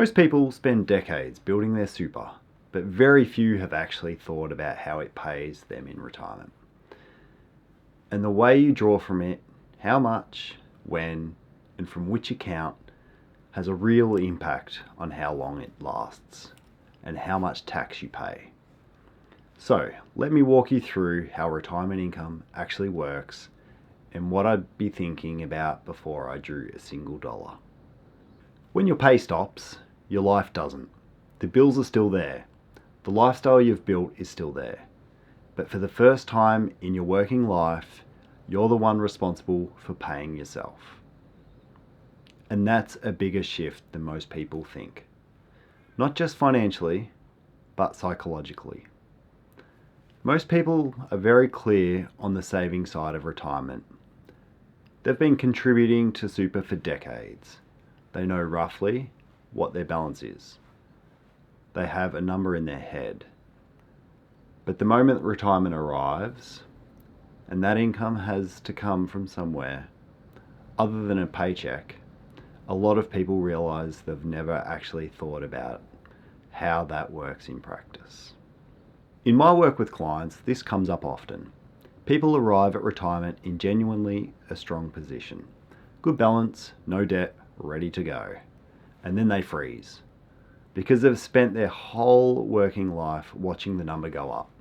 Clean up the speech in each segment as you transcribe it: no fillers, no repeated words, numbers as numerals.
Most people spend decades building their super, but very few have actually thought about how it pays them in retirement. And the way you draw from it, how much, when, and from which account has a real impact on how long it lasts and how much tax you pay. So let me walk you through how retirement income actually works and what I'd be thinking about before I drew a single dollar. When your pay stops, your life doesn't. The bills are still there. The lifestyle you've built is still there. But for the first time in your working life, you're the one responsible for paying yourself. And that's a bigger shift than most people think. Not just financially, but psychologically. Most people are very clear on the saving side of retirement. They've been contributing to super for decades. They know roughly what their balance is. They have a number in their head. But the moment retirement arrives, and that income has to come from somewhere other than a paycheck, a lot of people realize they've never actually thought about how that works in practice. In my work with clients, this comes up often. People arrive at retirement in genuinely a strong position. Good balance, no debt, ready to go. And then they freeze because they've spent their whole working life watching the number go up,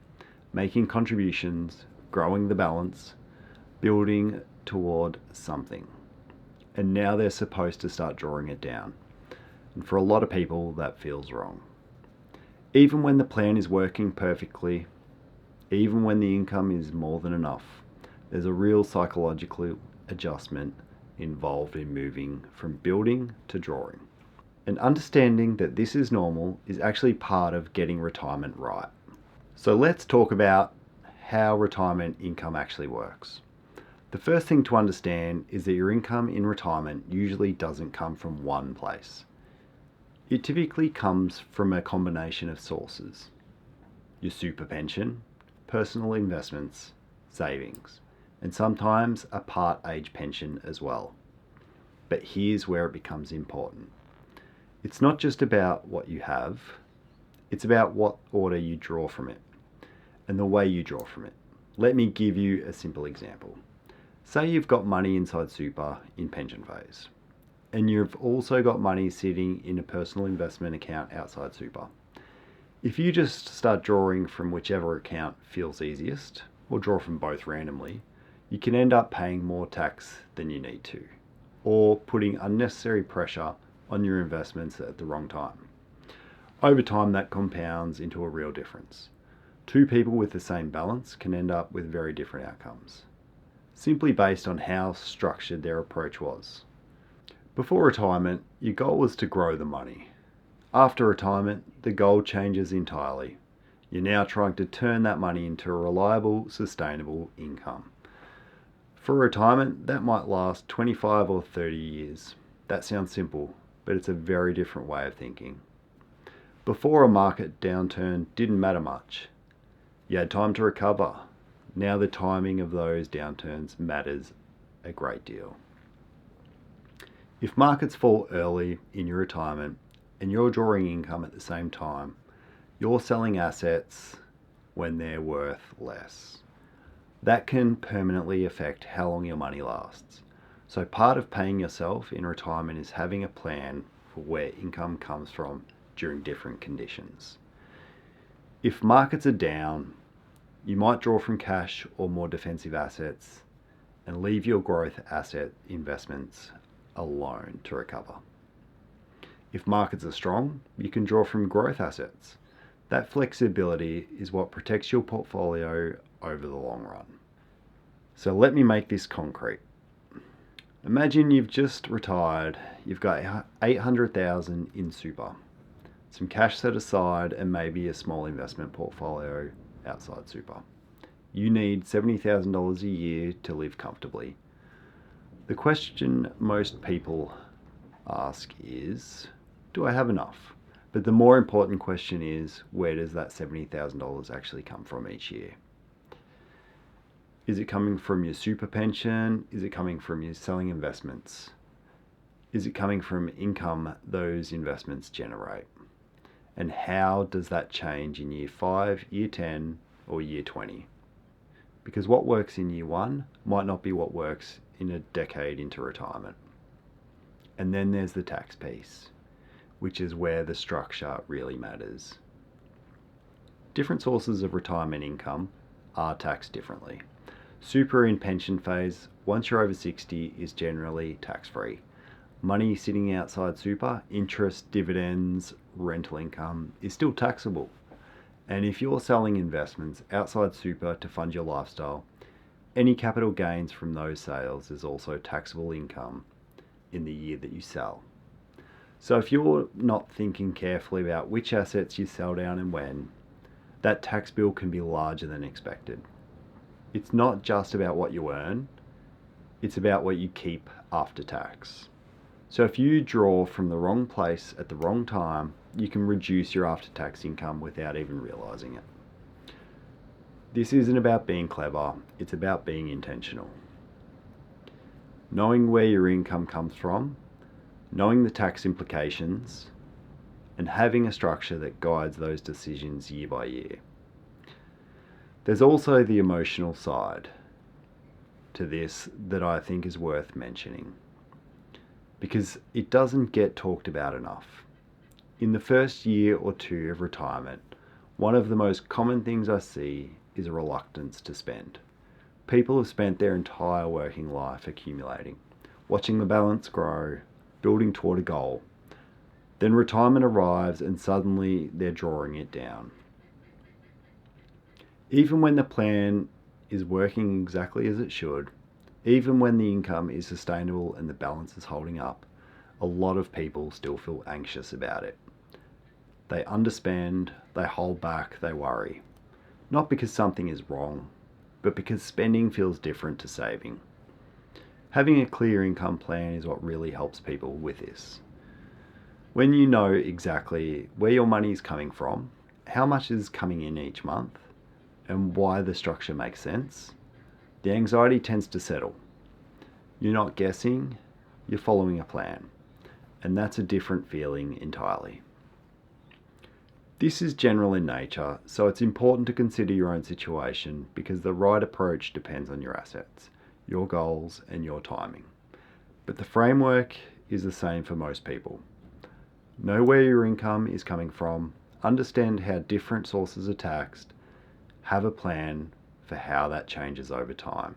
making contributions, growing the balance, building toward something. And now they're supposed to start drawing it down. And for a lot of people, that feels wrong. Even when the plan is working perfectly, even when the income is more than enough, there's a real psychological adjustment involved in moving from building to drawing. And understanding that this is normal is actually part of getting retirement right. So let's talk about how retirement income actually works. The first thing to understand is that your income in retirement usually doesn't come from one place. It typically comes from a combination of sources. Your super pension, personal investments, savings, and sometimes a part-age pension as well. But here's where it becomes important. It's not just about what you have, it's about what order you draw from it and the way you draw from it. Let me give you a simple example. Say you've got money inside super in pension phase, and you've also got money sitting in a personal investment account outside super. If you just start drawing from whichever account feels easiest, or draw from both randomly, you can end up paying more tax than you need to, or putting unnecessary pressure on your investments at the wrong time. Over time, that compounds into a real difference. Two people with the same balance can end up with very different outcomes, simply based on how structured their approach was. Before retirement, your goal was to grow the money. After retirement, the goal changes entirely. You're now trying to turn that money into a reliable, sustainable income. For retirement, that might last 25 or 30 years. That sounds simple, but it's a very different way of thinking. Before, a market downturn didn't matter much. You had time to recover. Now the timing of those downturns matters a great deal. If markets fall early in your retirement and you're drawing income at the same time, you're selling assets when they're worth less. That can permanently affect how long your money lasts. So part of paying yourself in retirement is having a plan for where income comes from during different conditions. If markets are down, you might draw from cash or more defensive assets and leave your growth asset investments alone to recover. If markets are strong, you can draw from growth assets. That flexibility is what protects your portfolio over the long run. So let me make this concrete. Imagine you've just retired, you've got $800,000 in super, some cash set aside and maybe a small investment portfolio outside super. You need $70,000 a year to live comfortably. The question most people ask is, do I have enough? But the more important question is, where does that $70,000 actually come from each year? Is it coming from your super pension? Is it coming from your selling investments? Is it coming from income those investments generate? And how does that change in year 5, year 10, or year 20? Because what works in year 1 might not be what works in a decade into retirement. And then there's the tax piece, which is where the structure really matters. Different sources of retirement income are taxed differently. Super in pension phase, once you're over 60, is generally tax-free. Money sitting outside super, interest, dividends, rental income, is still taxable. And if you're selling investments outside super to fund your lifestyle, any capital gains from those sales is also taxable income in the year that you sell. So if you're not thinking carefully about which assets you sell down and when, that tax bill can be larger than expected. It's not just about what you earn, it's about what you keep after tax. So if you draw from the wrong place at the wrong time, you can reduce your after-tax income without even realizing it. This isn't about being clever, it's about being intentional. Knowing where your income comes from, knowing the tax implications, and having a structure that guides those decisions year by year. There's also the emotional side to this that I think is worth mentioning, because it doesn't get talked about enough. In the first year or two of retirement, one of the most common things I see is a reluctance to spend. People have spent their entire working life accumulating, watching the balance grow, building toward a goal. Then retirement arrives and suddenly they're drawing it down. Even when the plan is working exactly as it should, even when the income is sustainable and the balance is holding up, a lot of people still feel anxious about it. They underspend, they hold back, they worry. Not because something is wrong, but because spending feels different to saving. Having a clear income plan is what really helps people with this. When you know exactly where your money is coming from, how much is coming in each month, and why the structure makes sense, the anxiety tends to settle. You're not guessing, you're following a plan. And that's a different feeling entirely. This is general in nature, so it's important to consider your own situation because the right approach depends on your assets, your goals, and your timing. But the framework is the same for most people. Know where your income is coming from, understand how different sources are taxed, have a plan for how that changes over time.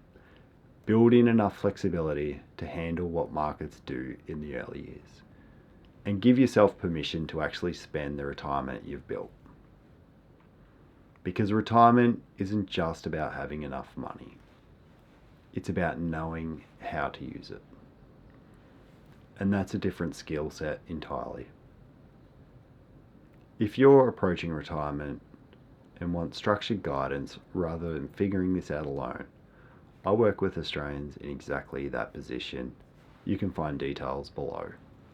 Build in enough flexibility to handle what markets do in the early years. And give yourself permission to actually spend the retirement you've built. Because retirement isn't just about having enough money. It's about knowing how to use it. And that's a different skill set entirely. If you're approaching retirement and want structured guidance rather than figuring this out alone, I work with Australians in exactly that position. You can find details below.